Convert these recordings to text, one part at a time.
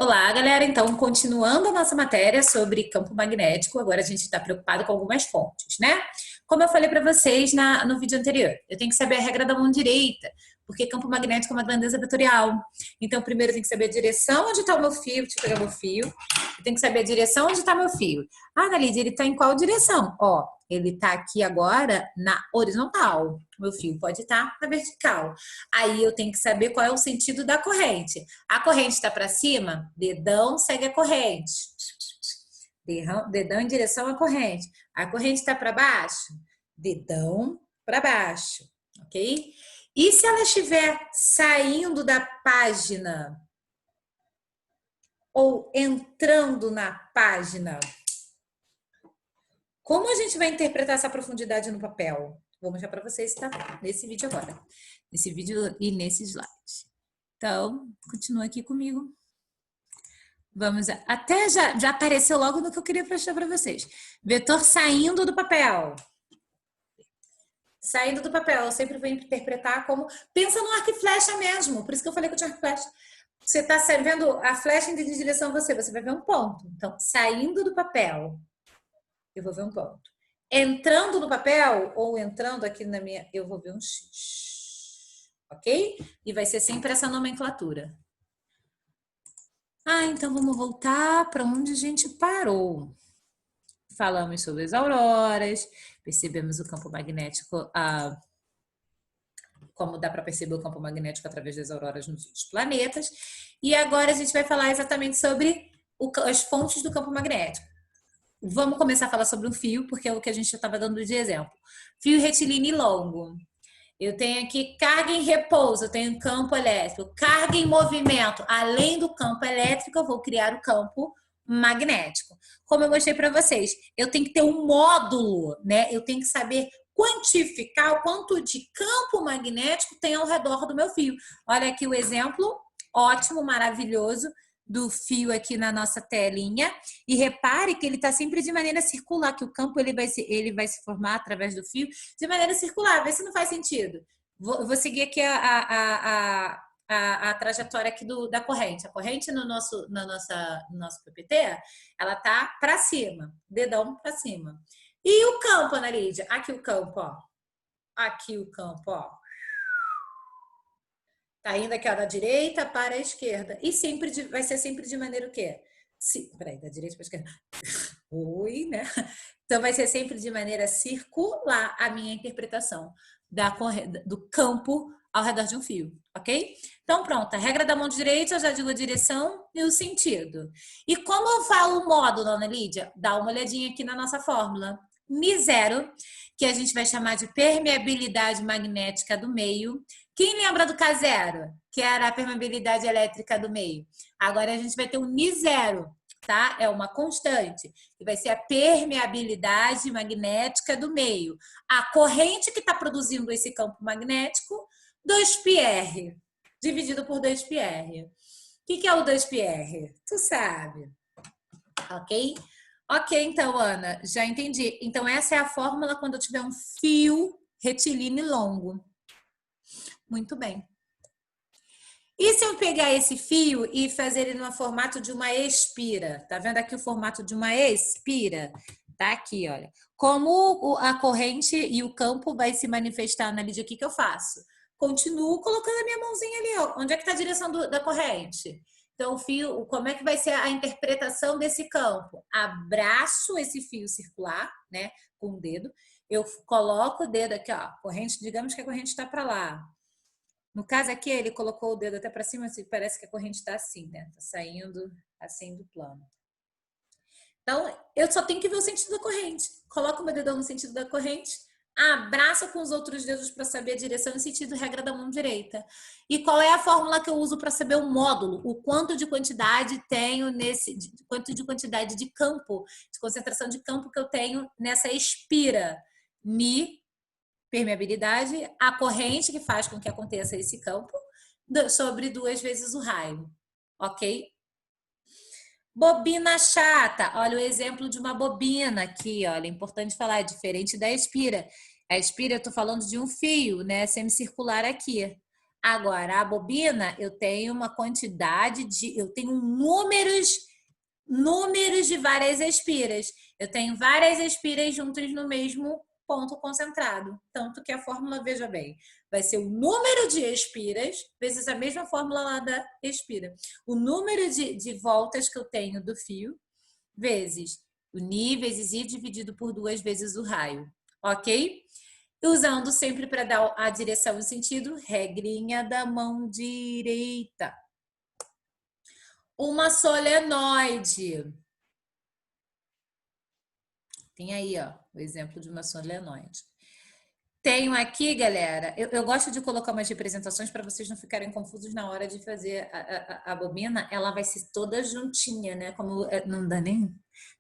Olá, galera. Então, continuando a nossa matéria sobre campo magnético, agora a gente está preocupado com algumas fontes, né? Como eu falei para vocês no vídeo anterior, eu tenho que saber a regra da mão direita, porque campo magnético é uma grandeza vetorial. Então, primeiro eu tenho que saber a direção onde está o meu fio, deixa eu pegar meu fio. Eu tenho que saber a direção onde está meu fio. Ah, Analise, ele está em qual direção? Ó, ele está aqui agora na horizontal. Meu fio pode estar na vertical. Aí eu tenho que saber qual é o sentido da corrente. A corrente está para cima, dedão segue a corrente. Dedão em direção à corrente. A corrente está para baixo, dedão para baixo, ok? E se ela estiver saindo da página ou entrando na página, como a gente vai interpretar essa profundidade no papel? Vou mostrar para vocês, tá? Nesse vídeo agora. Nesse vídeo e nesse slide. Então, continua aqui comigo. Vamos, até já apareceu logo no que eu queria mostrar para vocês. Vetor saindo do papel. Saindo do papel, eu sempre vou interpretar como... Pensa no arco e flecha mesmo, por isso que eu falei que eu tinha arco e flecha. Você está vendo a flecha indo em direção a você vai ver um ponto. Então, saindo do papel, eu vou ver um ponto. Entrando no papel, ou entrando aqui na minha... Eu vou ver um X. Ok? E vai ser sempre essa nomenclatura. Então vamos voltar para onde a gente parou. Falamos sobre as auroras, percebemos o campo magnético, como dá para perceber o campo magnético através das auroras nos planetas. E agora a gente vai falar exatamente sobre as fontes do campo magnético. Vamos começar a falar sobre o fio, porque é o que a gente já estava dando de exemplo. Fio retilíneo longo. Eu tenho aqui carga em repouso, eu tenho campo elétrico. Carga em movimento, além do campo elétrico, eu vou criar o campo magnético. Como eu mostrei para vocês, eu tenho que ter um módulo, né? Eu tenho que saber quantificar o quanto de campo magnético tem ao redor do meu fio. Olha aqui o exemplo, ótimo, maravilhoso, do fio aqui na nossa telinha. E repare que ele está sempre de maneira circular, que o campo ele vai se formar através do fio de maneira circular. Vê se não faz sentido. Vou seguir aqui a trajetória aqui da corrente. A corrente no nosso PPT, ela tá para cima, dedão para cima. E o campo, Ana Lídia? Aqui o campo, ó. Aqui o campo, ó. Tá indo aqui, ó, da direita para a esquerda. E vai ser sempre de maneira o quê? Peraí, da direita para a esquerda. Oi, né? Então, vai ser sempre de maneira circular a minha interpretação do campo ao redor de um fio, ok? Então, pronto. A regra da mão direita, eu já digo a direção e o sentido. E como eu falo o módulo, Ana Lídia? Dá uma olhadinha aqui na nossa fórmula. Mi0, que a gente vai chamar de permeabilidade magnética do meio. Quem lembra do K0, que era a permeabilidade elétrica do meio? Agora a gente vai ter um Mi0, tá? É uma constante, que vai ser a permeabilidade magnética do meio. A corrente que está produzindo esse campo magnético, 2πr, dividido por 2πr. O que é o 2πr? Tu sabe, ok? Ok, então, Ana, já entendi. Então, essa é a fórmula quando eu tiver um fio retilíneo longo. Muito bem. E se eu pegar esse fio e fazer ele no formato de uma espira? Tá vendo aqui o formato de uma espira? Tá aqui, olha. Como a corrente e o campo vai se manifestar na Lídia, o que eu faço? Continuo colocando a minha mãozinha ali, ó. Onde é que tá a direção da corrente? Então, o fio, como é que vai ser a interpretação desse campo? Abraço esse fio circular, né, com o dedo. Eu coloco o dedo aqui, ó, corrente, digamos que a corrente está para lá. No caso aqui, ele colocou o dedo até para cima, assim, parece que a corrente está assim, né? Está saindo assim do plano. Então, eu só tenho que ver o sentido da corrente. Coloco o meu dedão no sentido da corrente, abraço com os outros dedos para saber a direção e sentido regra da mão direita. E qual é a fórmula que eu uso para saber o módulo? O quanto de quantidade tenho quanto de quantidade de campo, de concentração de campo que eu tenho nessa espira. Mi, permeabilidade, a corrente que faz com que aconteça esse campo, sobre 2 vezes o raio, ok? Bobina chata, olha o exemplo de uma bobina aqui, olha, é importante falar, é diferente da espira. A espira, eu tô falando de um fio, né, semicircular aqui. Agora, a bobina, eu tenho uma quantidade de... Eu tenho números de várias espiras. Eu tenho várias espiras juntas no mesmo ponto concentrado. Tanto que a fórmula, veja bem, vai ser o número de espiras vezes a mesma fórmula lá da espira. O número de voltas que eu tenho do fio vezes o ni vezes i dividido por 2 vezes o raio. Ok? Usando sempre para dar a direção e sentido, regrinha da mão direita. Uma solenoide. Tem aí, ó, o exemplo de uma solenoide. Tenho aqui, galera, eu gosto de colocar umas representações para vocês não ficarem confusos na hora de fazer a bobina. Ela vai ser toda juntinha, né? Como não dá nem... Do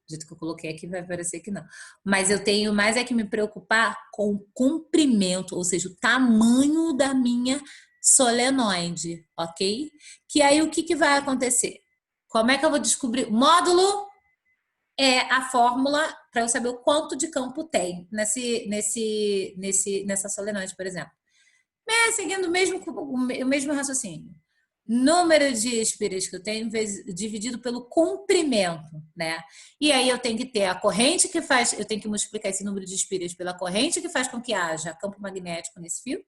jeito que eu coloquei aqui vai parecer que não. Mas eu tenho mais é que me preocupar com o comprimento, ou seja, o tamanho da minha solenoide, ok? Que aí o que vai acontecer? Como é que eu vou descobrir? Módulo é a fórmula para eu saber o quanto de campo tem nessa solenoide, por exemplo. Seguindo o mesmo raciocínio. Número de espiras que eu tenho dividido pelo comprimento, né? E aí eu tenho que ter a corrente que faz, eu tenho que multiplicar esse número de espiras pela corrente que faz com que haja campo magnético nesse fio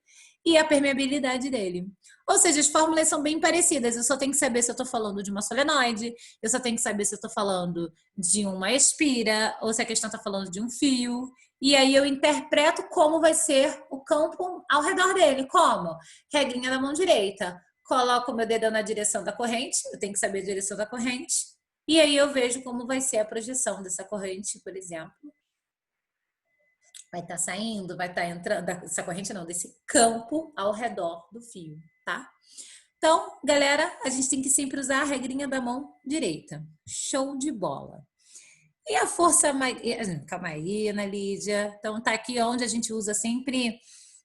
e a permeabilidade dele. Ou seja, as fórmulas são bem parecidas, eu só tenho que saber se eu estou falando de uma solenoide, eu só tenho que saber se eu estou falando de uma espira, ou se a questão está falando de um fio. E aí eu interpreto como vai ser o campo ao redor dele. Como? Regrinha da mão direita. Coloco o meu dedão na direção da corrente, eu tenho que saber a direção da corrente. E aí eu vejo como vai ser a projeção dessa corrente, por exemplo. Vai estar saindo, vai estar entrando, dessa corrente não, desse campo ao redor do fio, tá? Então, galera, a gente tem que sempre usar a regrinha da mão direita. Show de bola. E a força... Calma aí, Ana Lídia. Então, tá aqui onde a gente usa sempre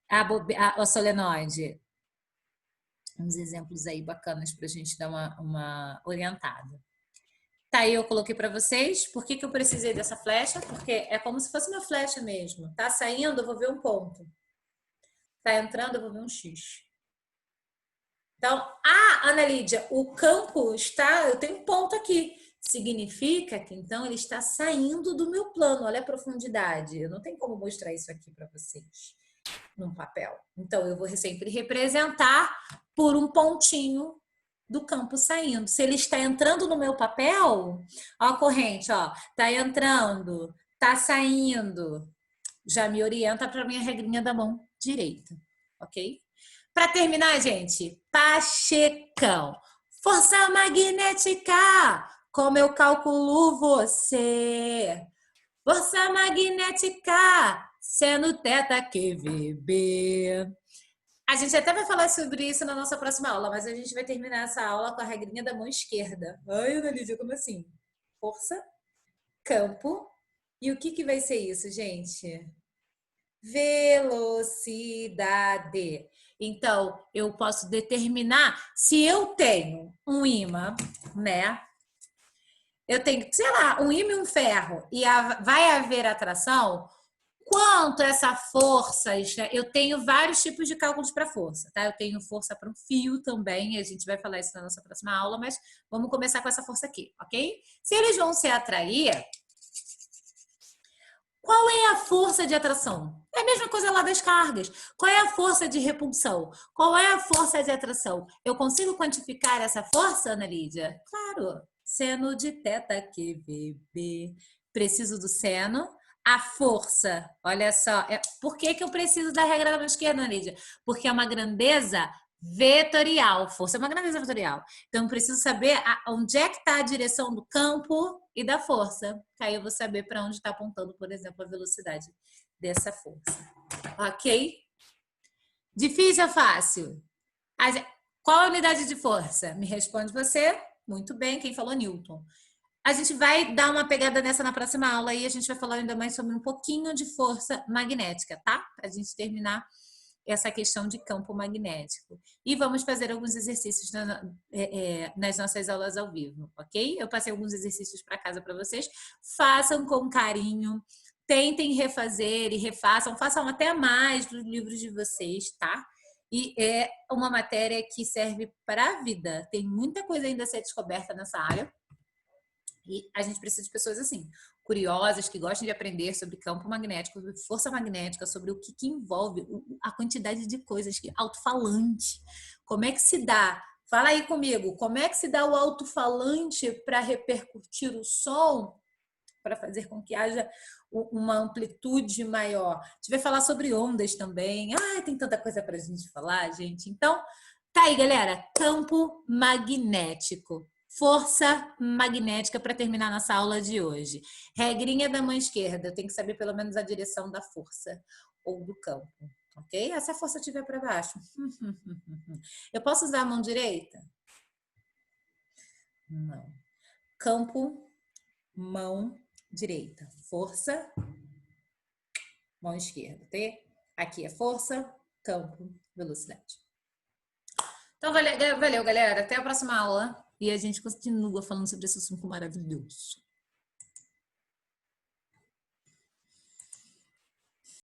a solenoide. Uns exemplos aí bacanas para a gente dar uma orientada. Tá aí, eu coloquei para vocês. Por que eu precisei dessa flecha? Porque é como se fosse uma flecha mesmo. Tá saindo, eu vou ver um ponto. Tá entrando, eu vou ver um X. Então, Ana Lídia, o campo está... Eu tenho um ponto aqui. Significa que, então, ele está saindo do meu plano. Olha a profundidade. Eu não tenho como mostrar isso aqui para vocês num papel. Então, eu vou sempre representar por um pontinho do campo saindo. Se ele está entrando no meu papel, ó, a corrente, ó, tá entrando, tá saindo, já me orienta para minha regrinha da mão direita, ok? Para terminar, gente, Pachecão. Força magnética, como eu calculo você? Força magnética, seno teta QVB. A gente até vai falar sobre isso na nossa próxima aula, mas a gente vai terminar essa aula com a regrinha da mão esquerda. Ai, Ana Lídia, como assim? Força, campo. E o que vai ser isso, gente? Velocidade. Então, eu posso determinar se eu tenho um ímã, né? Eu tenho, sei lá, um ímã e um ferro, e vai haver atração. Quanto essa força, eu tenho vários tipos de cálculos para força, tá? Eu tenho força para um fio também, a gente vai falar isso na nossa próxima aula, mas vamos começar com essa força aqui, ok? Se eles vão se atrair, qual é a força de atração? É a mesma coisa lá das cargas. Qual é a força de repulsão? Qual é a força de atração? Eu consigo quantificar essa força, Ana Lídia? Claro. Seno de teta QVB. Preciso do seno. A força, olha só. Por que eu preciso da regra da mão esquerda, Ana Lídia? Porque é uma grandeza vetorial. Força é uma grandeza vetorial. Então, eu preciso saber onde é que está a direção do campo e da força. Aí eu vou saber para onde está apontando, por exemplo, a velocidade dessa força. Ok? Difícil ou fácil? Qual a unidade de força? Me responde você. Muito bem, quem falou? Newton. A gente vai dar uma pegada nessa na próxima aula e a gente vai falar ainda mais sobre um pouquinho de força magnética, tá? Para a gente terminar essa questão de campo magnético. E vamos fazer alguns exercícios nas nossas aulas ao vivo, ok? Eu passei alguns exercícios para casa para vocês. Façam com carinho, tentem refazer e refaçam, façam até mais dos livros de vocês, tá? E é uma matéria que serve para a vida. Tem muita coisa ainda a ser descoberta nessa área. E a gente precisa de pessoas assim, curiosas, que gostam de aprender sobre campo magnético, sobre força magnética, sobre o que envolve a quantidade de coisas que alto-falante. Como é que se dá? Fala aí comigo, como é que se dá o alto-falante para repercutir o som, para fazer com que haja uma amplitude maior? A gente vai falar sobre ondas também. Ah, tem tanta coisa para a gente falar, gente. Então, tá aí, galera. Campo magnético. Força magnética para terminar nossa aula de hoje. Regrinha da mão esquerda, eu tenho que saber pelo menos a direção da força ou do campo, ok? Se a força estiver para baixo. Eu posso usar a mão direita? Não. Campo, mão direita. Força, mão esquerda, ok? Aqui é força, campo, velocidade. Então, valeu, galera. Até a próxima aula. E a gente continua falando sobre esse assunto maravilhoso.